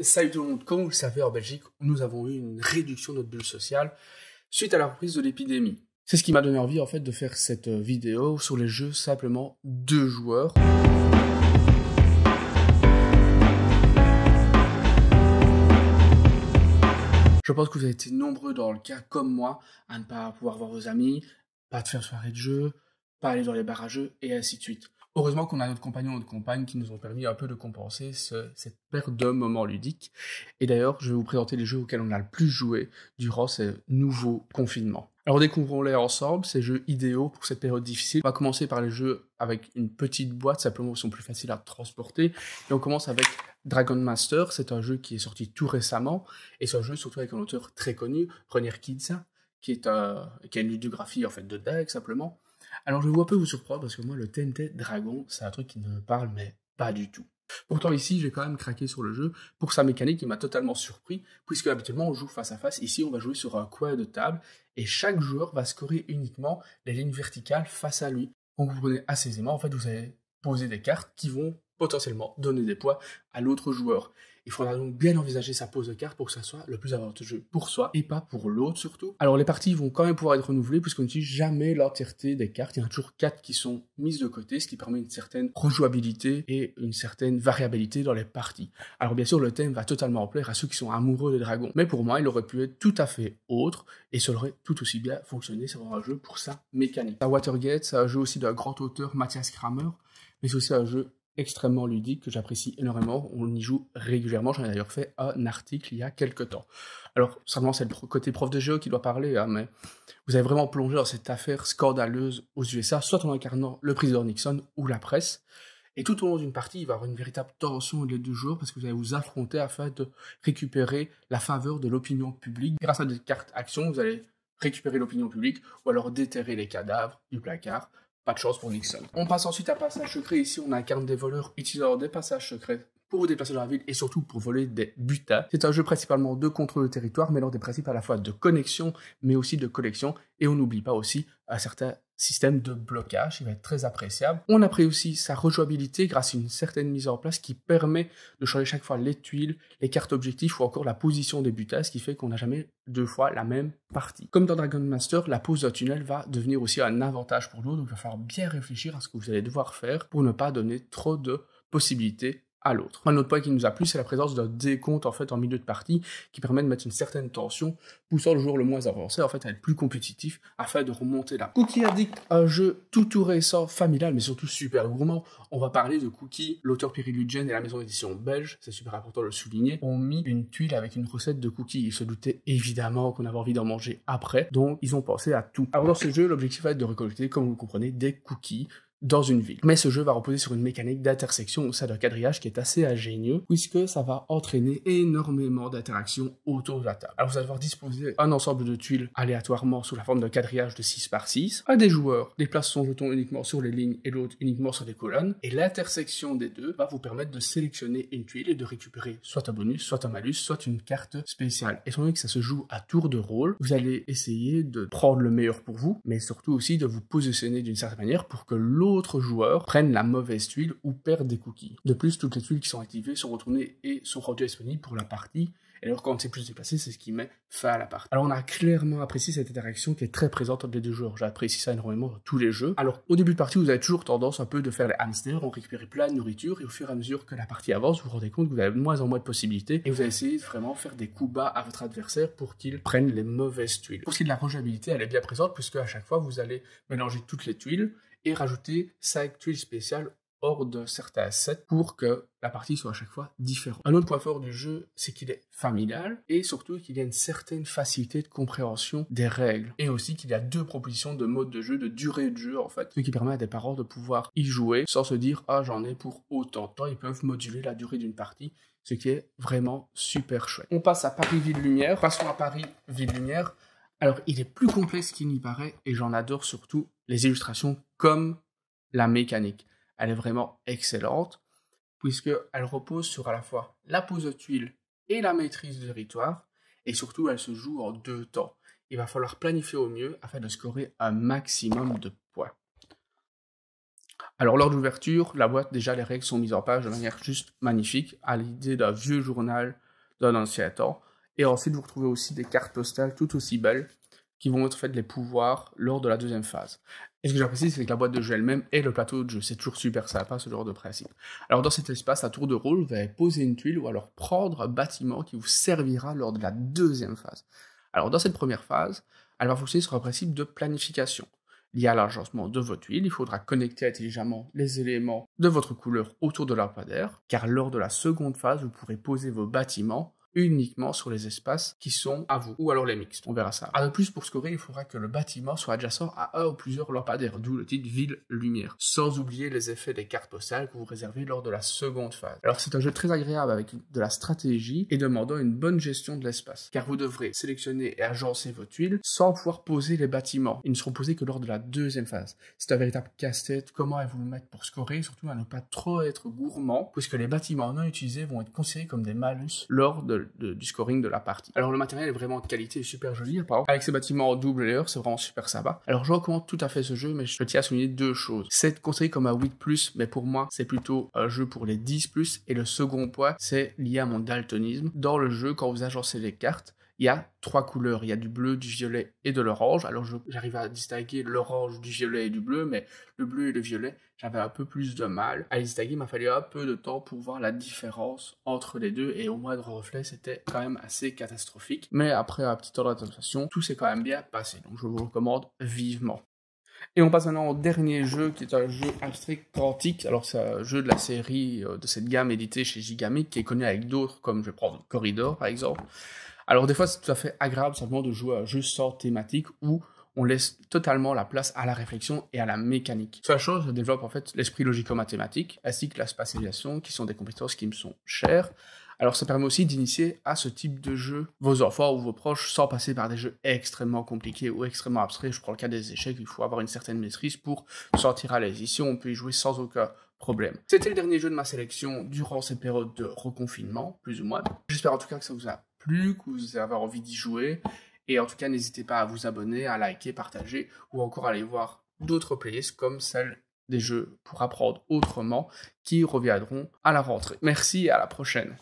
Salut tout le monde, comme vous le savez, en Belgique, nous avons eu une réduction de notre bulle sociale suite à la reprise de l'épidémie. C'est ce qui m'a donné envie en fait de faire cette vidéo sur les jeux simplement 2 joueurs. Je pense que vous avez été nombreux dans le cas comme moi à ne pas pouvoir voir vos amis, pas de faire soirée de jeu, pas aller dans les bars à jeux et ainsi de suite. Heureusement qu'on a notre compagnon ou notre compagne qui nous ont permis un peu de compenser cette perte de moments ludiques. Et d'ailleurs, je vais vous présenter les jeux auxquels on a le plus joué durant ces nouveaux confinements. Alors découvrons-les ensemble, ces jeux idéaux pour cette période difficile. On va commencer par les jeux avec une petite boîte, simplement ils sont plus faciles à transporter. Et on commence avec Dragon Master, c'est un jeu qui est sorti tout récemment. Et c'est un jeu surtout avec un auteur très connu, Reinier Kizia, qui a une ludographie en fait de dingue simplement. Alors je vais un peu vous surprendre parce que moi le TNT Dragon c'est un truc qui ne me parle mais pas du tout. Pourtant ici j'ai quand même craqué sur le jeu pour sa mécanique qui m'a totalement surpris puisque habituellement on joue face à face, ici on va jouer sur un coin de table et chaque joueur va scorer uniquement les lignes verticales face à lui. Donc vous comprenez assez aisément, en fait vous allez poser des cartes qui vont potentiellement donner des points à l'autre joueur. Il faudra donc bien envisager sa pose de cartes pour que ça soit le plus avantageux pour soi et pas pour l'autre surtout. Alors les parties vont quand même pouvoir être renouvelées puisqu'on n'utilise jamais l'entièreté des cartes. Il y en a toujours 4 qui sont mises de côté, ce qui permet une certaine rejouabilité et une certaine variabilité dans les parties. Alors bien sûr le thème va totalement plaire à ceux qui sont amoureux des dragons, mais pour moi il aurait pu être tout à fait autre et ça aurait tout aussi bien fonctionné sur un jeu pour sa mécanique. À Watergate, c'est un jeu aussi d'un grand auteur, Matthias Kramer, mais c'est aussi un jeu extrêmement ludique que j'apprécie énormément, on y joue régulièrement, j'en ai d'ailleurs fait un article il y a quelques temps. Alors seulement c'est le côté prof de jeu qui doit parler, hein, mais vous avez vraiment plongé dans cette affaire scandaleuse aux USA, soit en incarnant le président Nixon ou la presse, et tout au long d'une partie il va y avoir une véritable tension entre les deux joueurs parce que vous allez vous affronter afin de récupérer la faveur de l'opinion publique. Grâce à des cartes actions, vous allez récupérer l'opinion publique ou alors déterrer les cadavres du placard. Pas de chance pour Nixon. On passe ensuite à passage secret. Ici, on incarne des voleurs utilisant des passages secrets pour vous déplacer dans la ville et surtout pour voler des butins. C'est un jeu principalement de contrôle de territoire, mêlant des principes à la fois de connexion, mais aussi de collection. Et on n'oublie pas aussi un certain système de blocage qui va être très appréciable. On apprécie aussi sa rejouabilité grâce à une certaine mise en place qui permet de changer chaque fois les tuiles, les cartes objectifs ou encore la position des butins, ce qui fait qu'on n'a jamais 2 fois la même partie. Comme dans Dragon Master, la pose d'un tunnel va devenir aussi un avantage pour nous, donc il va falloir bien réfléchir à ce que vous allez devoir faire pour ne pas donner trop de possibilités à l'autre. Un autre point qui nous a plu, c'est la présence d'un décompte en fait en milieu de partie qui permet de mettre une certaine tension, poussant le joueur le moins avancé en fait à être plus compétitif afin de remonter là. Cookie Addict, un jeu tout récent, familial mais surtout super gourmand. On va parler de Cookie, l'auteur Pierre Ludgen et la maison d'édition belge, c'est super important de le souligner, ont mis une tuile avec une recette de cookies. Ils se doutaient évidemment qu'on avait envie d'en manger après, donc ils ont pensé à tout. Alors dans ce jeu, l'objectif va être de récolter, comme vous le comprenez, des cookies dans une ville. Mais ce jeu va reposer sur une mécanique d'intersection au sein d'un quadrillage qui est assez ingénieux, puisque ça va entraîner énormément d'interactions autour de la table. Alors vous allez devoir disposer un ensemble de tuiles aléatoirement sous la forme d'un quadrillage de 6 par 6. Un des joueurs déplace son jeton uniquement sur les lignes et l'autre uniquement sur des colonnes, et l'intersection des deux va vous permettre de sélectionner une tuile et de récupérer soit un bonus, soit un malus, soit une carte spéciale. Étant donné que ça se joue à tour de rôle, vous allez essayer de prendre le meilleur pour vous, mais surtout aussi de vous positionner d'une certaine manière pour que l'autre joueur prenne la mauvaise tuile ou perde des cookies. De plus, toutes les tuiles qui sont activées sont retournées et sont rendues disponibles pour la partie. Et alors quand c'est plus déplacé, c'est ce qui met fin à la partie. Alors on a clairement apprécié cette interaction qui est très présente entre les deux joueurs. J'apprécie ça énormément dans tous les jeux. Alors au début de partie, vous avez toujours tendance un peu de faire les hamsters, on récupère plein de nourriture et au fur et à mesure que la partie avance, vous vous rendez compte que vous avez de moins en moins de possibilités et vous allez essayer de vraiment faire des coups bas à votre adversaire pour qu'il prenne les mauvaises tuiles. Pour ce qui est de la rejouabilité, elle est bien présente puisque à chaque fois vous allez mélanger toutes les tuiles et rajouter 5 tuiles spéciales hors d'un certain set pour que la partie soit à chaque fois différente. Un autre point fort du jeu, c'est qu'il est familial et surtout qu'il y a une certaine facilité de compréhension des règles. Et aussi qu'il y a 2 propositions de mode de jeu, de durée de jeu en fait, ce qui permet à des parents de pouvoir y jouer sans se dire « Ah, j'en ai pour autant de temps ». Ils peuvent moduler la durée d'une partie, ce qui est vraiment super chouette. On passe à Paris Ville Lumière. Passons à Paris Ville Lumière. Alors, il est plus complexe qu'il n'y paraît et j'en adore surtout les illustrations comme la mécanique. Elle est vraiment excellente puisqu'elle repose sur à la fois la pose de tuiles et la maîtrise du territoire et surtout elle se joue en 2 temps. Il va falloir planifier au mieux afin de scorer un maximum de points. Alors lors d'ouverture, la boîte, déjà les règles sont mises en page de manière juste magnifique, à l'idée d'un vieux journal d'un ancien temps. Et ensuite, vous retrouvez aussi des cartes postales tout aussi belles qui vont être faites les pouvoirs lors de la deuxième phase. Et ce que j'apprécie, c'est que la boîte de jeu elle-même et le plateau de jeu, c'est toujours super sympa, ce genre de principe. Alors dans cet espace, à tour de rôle, vous allez poser une tuile ou alors prendre un bâtiment qui vous servira lors de la deuxième phase. Alors dans cette première phase, elle va fonctionner sur un principe de planification. Lié à l'agencement de votre tuile, il faudra connecter intelligemment les éléments de votre couleur autour de la lampadaire, car lors de la seconde phase, vous pourrez poser vos bâtiments uniquement sur les espaces qui sont à vous, ou alors les mixtes, on verra ça. De plus, pour scorer, il faudra que le bâtiment soit adjacent à un ou plusieurs lampadaires, d'où le titre Ville-Lumière, sans oublier les effets des cartes postales que vous réservez lors de la seconde phase. Alors c'est un jeu très agréable avec de la stratégie et demandant une bonne gestion de l'espace, car vous devrez sélectionner et agencer vos tuiles sans pouvoir poser les bâtiments. Ils ne seront posés que lors de la deuxième phase. C'est un véritable casse-tête, comment vous le mettre pour scorer, surtout à ne pas trop être gourmand, puisque les bâtiments non utilisés vont être considérés comme des malus lors du scoring de la partie. Alors le matériel est vraiment de qualité et super joli, apparemment. Avec ces bâtiments en double layer, c'est vraiment super sympa. Alors je recommande tout à fait ce jeu, mais je tiens à souligner deux choses. C'est conseillé comme un 8+, mais pour moi, c'est plutôt un jeu pour les 10+, et le second point, c'est lié à mon daltonisme. Dans le jeu, quand vous agencez les cartes, il y a 3 couleurs, il y a du bleu, du violet et de l'orange. Alors j'arrive à distinguer l'orange du violet et du bleu, mais le bleu et le violet, j'avais un peu plus de mal à les distinguer. Il m'a fallu un peu de temps pour voir la différence entre les deux, et au moindre reflet, c'était quand même assez catastrophique. Mais après un petit temps d'adaptation, tout s'est quand même bien passé, donc je vous le recommande vivement. Et on passe maintenant au dernier jeu, qui est un jeu abstrait quantique. Alors c'est un jeu de la série de cette gamme éditée chez Gigamic, qui est connu avec d'autres, comme je vais prendre Corridor par exemple. Alors des fois, c'est tout à fait agréable simplement de jouer à un jeu sans thématique où on laisse totalement la place à la réflexion et à la mécanique. Cette chose développe en fait l'esprit logico-mathématique ainsi que la spatialisation, qui sont des compétences qui me sont chères. Alors ça permet aussi d'initier à ce type de jeu vos enfants ou vos proches sans passer par des jeux extrêmement compliqués ou extrêmement abstraits. Je prends le cas des échecs, il faut avoir une certaine maîtrise pour sortir à l'aise. Ici, on peut y jouer sans aucun problème. C'était le dernier jeu de ma sélection durant cette période de reconfinement, plus ou moins. J'espère en tout cas que ça vous a plu, que vous avez envie d'y jouer. Et en tout cas, n'hésitez pas à vous abonner, à liker, partager, ou encore à aller voir d'autres playlists comme celle des jeux pour apprendre autrement qui reviendront à la rentrée. Merci et à la prochaine.